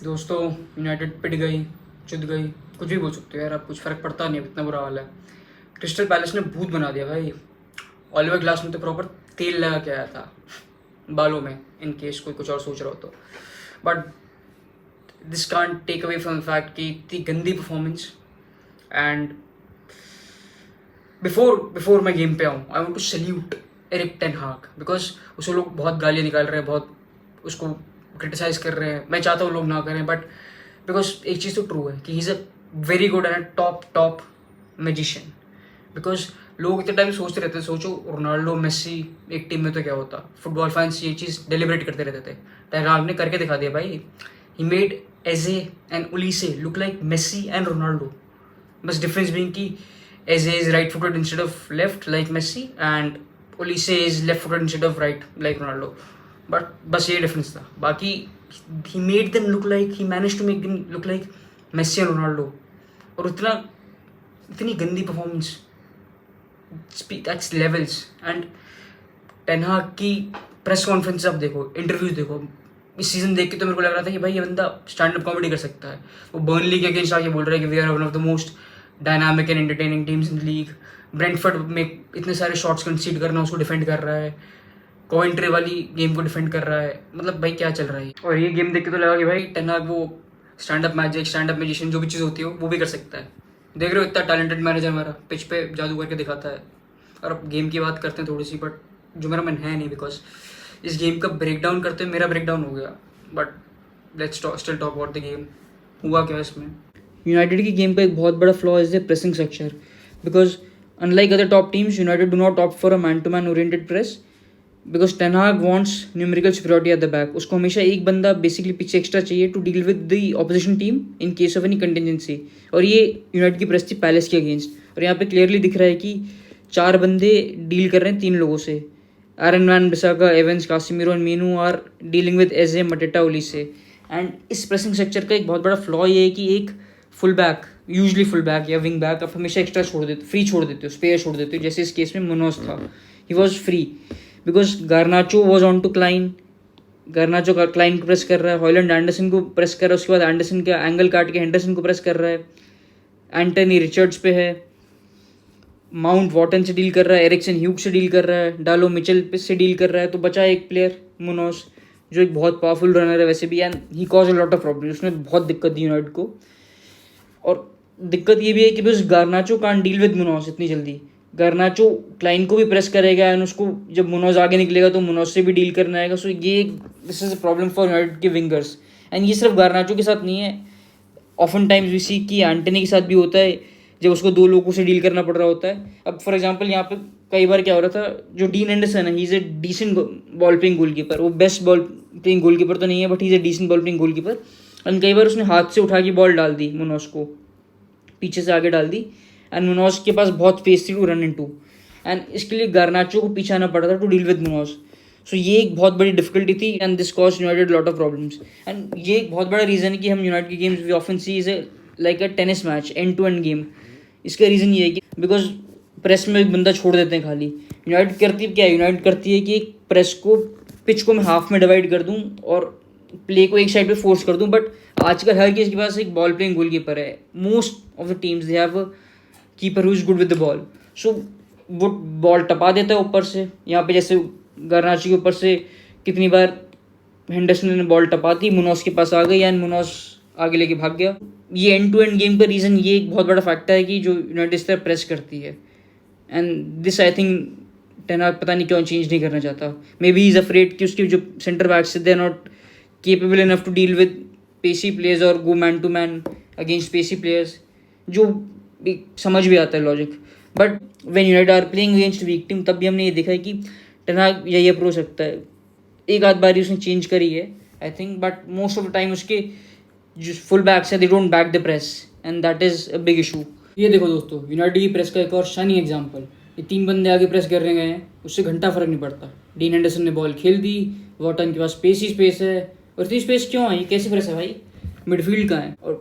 दोस्तों, यूनाइटेड पिट गई, चुद गई, कुछ भी बोल सकते हो यार, अब कुछ फ़र्क पड़ता नहीं, इतना बुरा हाल है। क्रिस्टल पैलेस ने भूत बना दिया भाई। ऑलिवर ग्लास ने तो प्रॉपर तेल लगा के आया था बालों में, इन केस कोई कुछ और सोच रहा हो तो। But this can't take away from the fact कि इतनी गंदी परफॉर्मेंस। एंड बिफोर मैं गेम पे आऊँ, I want to salute Erik ten Hag, because उसे लोग बहुत गालियाँ निकाल रहे हैं, बहुत उसको क्रिटिसाइज कर रहे हैं। मैं चाहता हूँ लोग ना करें, बट बिकॉज एक चीज़ तो ट्रू है कि he is a very good and top top magician. Because लोग इतने टाइम सोचते रहते थे, सोचो रोनाल्डो मेसी एक टीम में तो क्या होता। फुटबॉल फैंस ये चीज़ डेलिब्रेट करते रहते थे, टेन हाग ने करके दिखा दिया भाई। He made Eze and Olise look like Messi and Ronaldo, बस डिफरेंस बीइंग कि Eze is right footed instead of left like Messi, and Olise is left footed instead of right like Ronaldo. But बस ये difference था, बाकी he made them look like, he managed to make them look like Messi and Ronaldo. और इतनी गंदी performance, that's levels. And ten Hag की press conference आप देखो, इंटरव्यूज देखो, इस सीजन देख के तो मेरे को लग रहा था कि भाई ये बंदा स्टैंड अप कॉमेडी कर सकता है। वो बर्नली के अगेंस्ट आके बोल रहा है कि we are one of the most dynamic and entertaining teams in league. Brentford में इतने सारे शॉट्स कंसीड करना, उसको डिफेंड कर रहा है। कॉइंट्री वाली गेम को डिफेंड कर रहा है। मतलब भाई क्या चल रहा है। और ये गेम देख के तो लगा कि भाई टेन हाग वो stand up magic, stand up magician, जो भी चीज़ होती है वो भी कर सकता है। देख रहे हो इतना टैलेंटेड मैनेजर हमारा, पिच पे जादू करके दिखाता है। और अब गेम की बात करते हैं थोड़ी सी, बट जो मेरा मन है नहीं, बिकॉज इस गेम का ब्रेक डाउन करते हुए मेरा ब्रेक डाउन हो गया। But let's still talk about the game. हुआ क्या इसमें? यूनाइटेड की गेम का एक बहुत बड़ा flaw is the pressing structure, because unlike other top teams, United do not opt for a man to man oriented press, because Ten Hag wants numerical superiority at the back. उसको हमेशा एक बंदा basically पीछे extra चाहिए to deal with the opposition team in case of any contingency. और ये United की press थी पैलेस के अगेंस्ट। और यहाँ पे क्लियरली दिख रहा है कि 4 बंदे डील कर रहे हैं 3 लोगों से। Aaron Wan Bissaka, Evans, Casemiro and Mainoo are dealing with Eze, Mateta, Olise. And इस प्रेसिंग स्ट्रक्चर का एक बहुत बड़ा फ्लॉ ये है कि एक full back, usually full back या विंग बैक, आप हमेशा एक्स्ट्रा छोड़ देते, फ्री छोड़ देते हो, स्पेयर छोड़ देते हो। जैसे इस केस में मुनोज था, he was free because Garnacho was on to Cline. Garnacho का क्लाइन को प्रेस कर रहा है, हॉयलैंड एंडरसन को प्रेस कर रहा है, उसके बाद एंडरसन का एंगल काट के हेंडरसन को प्रेस कर रहा है। एंटनी रिचर्ड्स पे है, माउंट वॉटन से डील कर रहा है, एरिक्सन ह्यूग से डील कर रहा है, डालो मिचेल से डील कर रहा है। तो बचा एक प्लेयर मुनोज, जो एक बहुत पावरफुल रनर है वैसे भी, and he cause a lot of problem. उसने बहुत दिक्कत दी यूनाइटेड को। और दिक्कत ये भी है कि बस गार्नाचो कांट डील विद मुनोज इतनी जल्दी। गार्नाचो क्लाइन को भी प्रेस करेगा, एंड उसको जब मुनोज आगे निकलेगा तो मुनोज से भी डील करना आएगा। सो ये this is a problem for United के विंगर्स। एंड ये सिर्फ गार्नाचो के साथ नहीं है, ऑफन टाइम्स वी सी कि एंटनी के साथ भी होता है, जब उसको 2 लोगों से डील करना पड़ रहा होता है। अब फॉर एग्जांपल यहाँ पे कई बार क्या हो रहा था, जो डीन एंडरसन है, he is a decent ball playing goalkeeper. वो बेस्ट बॉल प्लेइंग गोलकीपर तो नहीं है, but he is a decent ball playing goalkeeper. And कई बार उसने हाथ से उठा के बॉल डाल दी मुनोज को, पीछे से आगे डाल दी, एंड मुनोज के पास बहुत स्पेस थी टू रन इनटू। एंड इसके लिए गार्नाचो को पीछे आना पड़ा था टू डील विद मुनोज। सो ये एक बहुत बड़ी डिफिकल्टी थी, and this cost United lot of problems. And ये एक बहुत बड़ा रीज़न है कि हम यूनाइटेड की games we often see is a like a tennis match, and to end game. इसका रीज़न ये है कि बिकॉज प्रेस में एक बंदा छोड़ देते हैं खाली। यूनाइटेड करती क्या है, यूनाइटेड करती है कि एक प्रेस को, पिच को मैं हाफ में डिवाइड कर दूँ और प्ले को एक साइड पे फोर्स कर दूं। बट आजकल हर किसी के पास एक बॉल प्लेइंग गोलकीपर है। Most of the teams they have a keeper who is good with the ball. So वो बॉल टपा देता है ऊपर से। यहाँ पे जैसे गार्नाचो के ऊपर से कितनी बार हेंडरसन ने बॉल टपा दी, मुनोज के पास आ गई, एंड मुनोज आगे लेके भाग गया। ये एंड टू एंड गेम का रीज़न ये एक बहुत बड़ा फैक्टर है कि जो यूनाइटेड इस तरह प्रेस करती है। And this I think ten हाग पता नहीं क्यों चेंज नहीं करना चाहता। मे बी इज़ अफ्रेड कि उसके जो centre backs they are not capable enough to deal with pacey players or go man to man against pacey players, जो समझ भी आता है logic. But when United are playing against weak team, तब भी हमने ये देखा है कि टेन हाग यही अप्रोच रखता है। एक आध बारी उसने चेंज करी है I think, but most of the time उसके जो फुल बैक्स हैं they don't back the press, and that is a big issue. ये देखो दोस्तों, यूनाइटेड की प्रेस का एक और शानी एग्जाम्पल। ये 3 बंदे आगे प्रेस कर रहे हैं, उससे घंटा फर्क नहीं पड़ता। डीन एंडरसन ने बॉल खेल दी, वॉटन के पास स्पेस ही स्पेस है। और इतनी स्पेस क्यों है, ये कैसे प्रेस है भाई? मिडफील्ड का है, और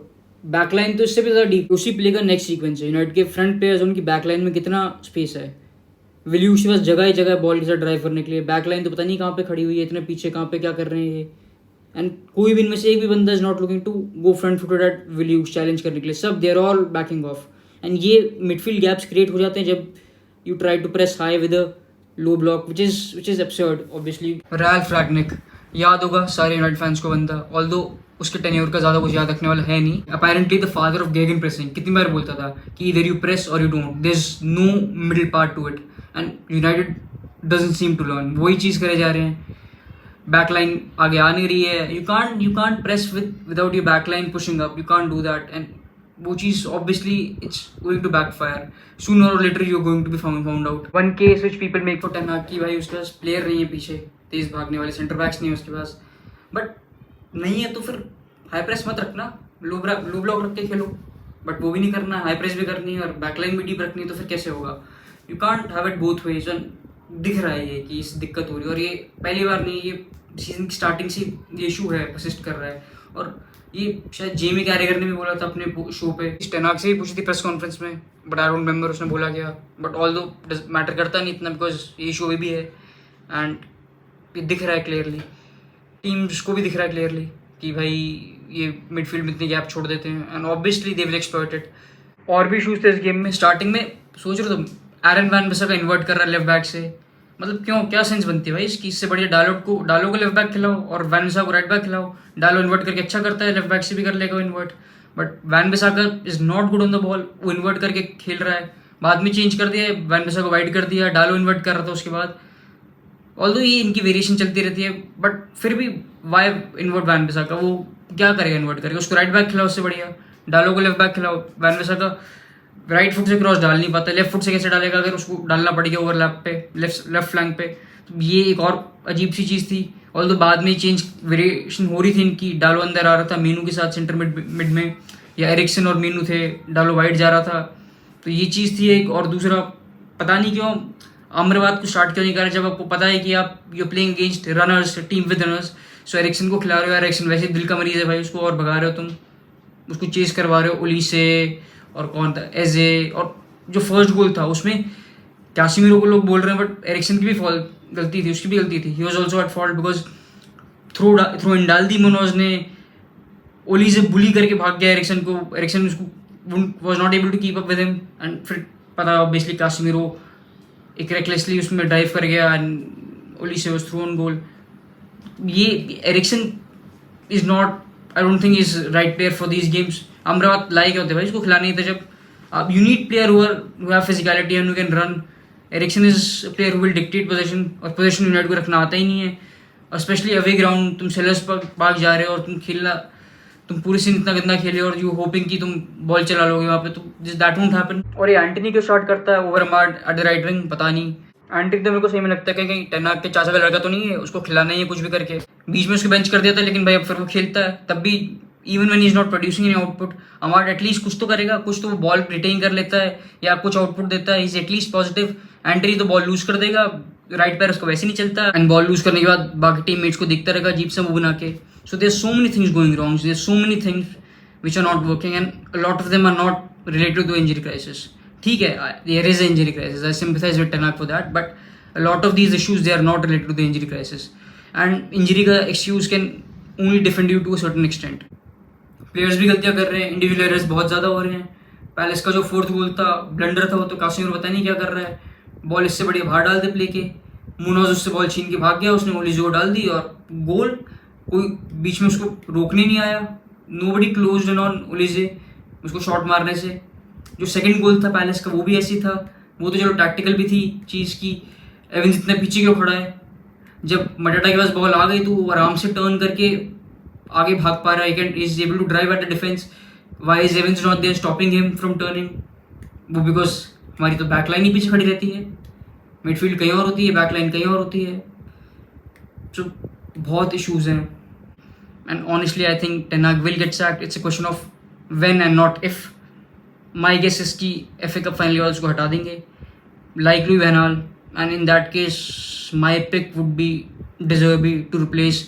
बैकलाइन तो इससे भी ज़्यादा डीप। उसी प्ले का नेक्स्ट सीक्वेंस है, यूनाइटेड के फ्रंट प्लेयर्स, उनकी बैकलाइन में कितना स्पेस है। विलियम्स के पास जगह ही जगह बॉल के साथ ड्राइव करने के लिए। बैकलाइन तो पता नहीं कहाँ पे खड़ी हुई है, इतने पीछे कहाँ पे क्या कर रहे हैं ये। एंड कोई भी इनमें से एक भी बंदा is not looking to go front footed at विलियस चैलेंज करने के लिए, सब they are all backing off. And ये मिडफील्ड गैप्स क्रिएट हो जाते हैं जब you try to press high with a low block, which is absurd obviously. Ralf Rangnick याद होगा सारे यूनाइटेड फैंस को बंदा, ऑल्दो उसके टेन्योर का ज़्यादा कुछ याद रखने वाला है नहीं। Apparently the father of gegen pressing, कितनी बार बोलता था कि इधर यू प्रेस और you don't, there is no middle part to it, and United doesn't seem to learn. वही चीज़ करे जा रहे हैं, बैकलाइन आगे आ नहीं रही है, you can't press without your backline pushing up, you can't do that, and वो चीज़ obviously it's going to backfire sooner or later, you are going to be found out. One case which people make for Ten Hag की भाई उसके पास player नहीं है पीछे तेज भागने वाले, सेंटर बैक्स नहीं है उसके पास, बट नहीं है तो फिर हाई प्रेस मत रखना, लो ब्लॉक रख के खेलो, बट वो भी नहीं करना, हाई प्रेस भी करनी है और बैकलाइन भी डीप रखनी है, तो फिर कैसे होगा? You can't have it both ways. And दिख रहा है ये कि इस दिक्कत हो रही है, और ये पहली बार नहीं, ये सीजन की स्टार्टिंग से ये इशू है, परसिस्ट कर रहा है। और ये शायद जेमी कैरेगर ने भी बोला था अपने शो पे, टेन हाग से भी पूछी थी प्रेस कॉन्फ्रेंस में, बट आई डोंट रिमेंबर उसने बोला क्या, बट ऑल दो मैटर करता नहीं इतना बिकॉज ये शो भी है, एंड ये दिख रहा है क्लियरली, टीम्स को भी दिख रहा है क्लियरली कि भाई ये मिडफील्ड में इतनी गैप छोड़ देते हैं, and obviously they will exploit it. और भी इशूज थे इस गेम में। स्टार्टिंग में सोच रहे तुम एरन वैन बिसाका इन्वर्ट कर रहा है लेफ्ट बैक से, मतलब क्यों, क्या सेंस बनती है भाई इसकी? इससे बढ़िया डालो को लेफ्ट बैक खिलाओ और वैन बिसाका को राइट बैक खिलाओ। डालो इन्वर्ट करके अच्छा करता है, लेफ्ट बैक से भी कर लेगा invert, but when बिसाका is not good on the ball, वो इन्वर्ट करके खेल रहा है। बाद में चेंज कर दिया, वैन बिसाका को वाइड कर दिया, डालो इन्वर्ट कर रहा था उसके बाद। ऑल्दो ये इनकी वेरिएशन चलती रहती है, बट फिर भी वाई इन्वर्ट वैन बिसाका? वो क्या करेगा इन्वर्ट करके? उसको राइट बैक खिलाओ, उससे बढ़िया डालो को लेफ्ट बैक खिलाओ। वैन बिसाका राइट फुट से क्रॉस डाल नहीं पाता, लेफ्ट फुट से कैसे डालेगा अगर उसको डालना पड़ गया ओवरलैप पे लेफ्ट फ्लैंक पे? तो ये एक और अजीब सी चीज़ थी। ऑल्दो बाद में चेंज वेरिएशन हो रही थी इनकी, डालो अंदर आ रहा था मीनू के साथ सेंटर मिड में, या एरिक्सन और मीनू थे, डालो वाइड जा रहा था, तो ये चीज़ थी एक। और दूसरा पता नहीं क्यों अमरवाद को स्टार्ट क्यों नहीं कर रहे जब आपको पता है कि आप you playing against runners, team with runners. So Eriksen को खिला रहे हो, एरिक्सन वैसे दिल का मरीज है भाई, उसको और भगा रहे हो तुम, उसको चेस करवा रहे हो ओली से, और कौन था एजे, और जो फर्स्ट गोल था उसमें कैसिमिरो को लोग बोल रहे हैं, बट एरिक्सन की भी गलती थी, उसकी भी गलती थी, he was also at fault because throw in डाल दी मनोज ने, ओली से बुली करके भाग गया एरिक्सन को, एरिक्सन उसको was not able to keep up with him, and फिर पता ऑब्वियसली कैसिमिरो एक रेकलेसली उसमें ड्राइव कर गया एंड ओली से वॉज थ्रू ऑन गोल। ये Eriksen is not, I don't think is right player for these games. Amrabat like होते भाई, इसको खिलाना नहीं था जब आप you need player who have physicality and who can run. Eriksen is player who will dictate position, और position United को रखना आता ही नहीं है, और स्पेशली अवे ग्राउंड, तुम सेलर्स पार्क जा रहे हो और तुम पूरी सीन इतना गंदा खेले और यू होपिंग कि तुम बॉल चला लोगे वहाँ पे, तो दैट वोंट हैपन। और ये एंटनी क्यों स्टार्ट करता है over Amad at the right wing, पता नहीं। एंटी तो मेरे को सही में लगता है कि कहीं टेन हाग के चाचा का लड़का तो नहीं है, उसको खिलाना ही है कुछ भी करके। बीच में उसको बेंच कर दिया था, लेकिन भाई अब फिर वो खेलता है, तब भी even when he is not producing any output, Amad at least कुछ तो करेगा, कुछ तो वो बॉल रिटेन कर लेता है या कुछ आउटपुट देता है, इज एटलीस्ट पॉजिटिव। एंट्री तो बॉल लूज कर देगा, राइट पैर उसको वैसे नहीं चलता, एंड बॉल लूज करने के बाद बाकी टीममेट्स को दिखता रहेगा अजीब सा मुंह बना के। So there so many things going wrong, there so many things which are not working, and a lot of them are not related to injury crisis. ठीक है, there is an injury crisis, I sympathize with Ten Hag for that, but a lot of these issues they are not related to the injury crisis, and injury का excuse can only defend you to a certain extent. Players भी गलतियाँ कर रहे हैं, individual errors बहुत ज़्यादा हो रहे हैं। पैलेस का जो फोर्थ गोल था ब्लंडर था, वो तो कासिमिरो पता नहीं क्या कर रहा है, बॉल इससे बढ़िया बाहर डाल दे प्ले के, मुनोज उससे बॉल छीन के भाग गया, उसने ओलिजो डाल दी और गोल, कोई बीच में उसको रोकने नहीं आया, नोबडी क्लोज्ड इन ऑन ओलिजे उसको शॉट मारने से। जो सेकंड गोल था पैलेस का वो भी ऐसी था, वो तो चलो टैक्टिकल भी थी चीज़ की, एविंस इतना पीछे क्यों खड़ा है, जब मटाटा के पास बॉल आ गई तो वो आराम से टर्न करके आगे भाग पा रहा है, is able to drive at the defence. Why is Evans not there stopping him from turning? वो बिकॉज हमारी तो बैकलाइन ही पीछे खड़ी रहती है, मिडफील्ड कहीं और होती है, बैकलाइन कहीं और होती है, तो बहुत इशूज़ हैं। And honestly, I think Ten Hag will get sacked. It's a question of when and not if. My guess is कि FA Cup final वाले उसको हटा देंगे, like Louis van Gaal, and in that case, my pick would be De Zerbi to replace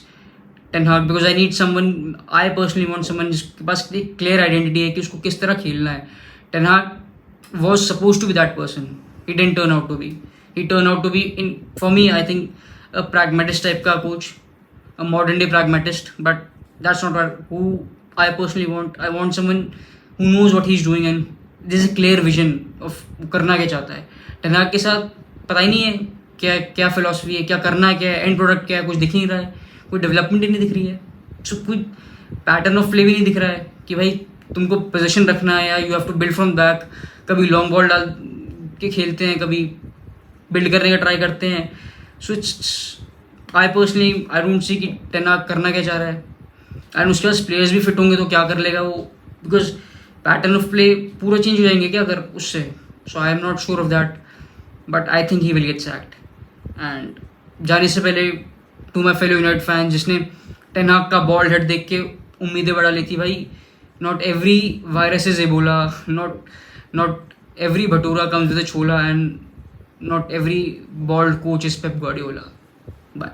Ten Hag, because I need someone. I personally want someone जिसके पास एक clear identity है कि उसको किस तरह खेलना है. Ten Hag was supposed to be that person. He didn't turn out to be. He turned out to be, for me, I think, a pragmatist type का coach. a modern day pragmatist, but that's not what who I personally want. I want someone who knows what he's doing and there's a clear vision of करना क्या चाहता है. Ten हाग के साथ पता ही नहीं है क्या क्या फिलोसफी है, क्या करना है, क्या है, एंड प्रोडक्ट क्या है, कुछ दिख ही नहीं रहा है, कोई डेवलपमेंट ही नहीं दिख रही है. सो कोई पैटर्न ऑफ प्ले भी नहीं दिख रहा है कि भाई तुमको पोजीशन रखना है या you have to build from back. कभी लॉन्ग बॉल डाल के खेलते हैं, कभी बिल्ड करने का ट्राई करते हैं. So it's I personally I don't see कि टेन हाग करना क्या चाह रहा है. एंड उसके पास प्लेयर्स भी फिट होंगे तो क्या कर लेगा वो, बिकॉज पैटर्न ऑफ प्ले पूरा चेंज हो जाएंगे क्या अगर उससे. So I am not sure of that, but I think he will get sacked. And जाने से पहले to my fellow United fan जिसने टेन हाग का बॉल हेड देख के उम्मीदें बढ़ा ली थी, भाई not every virus is Ebola, not every bhatura comes with a chhola, and not every bald coach is Pep Guardiola. Bye.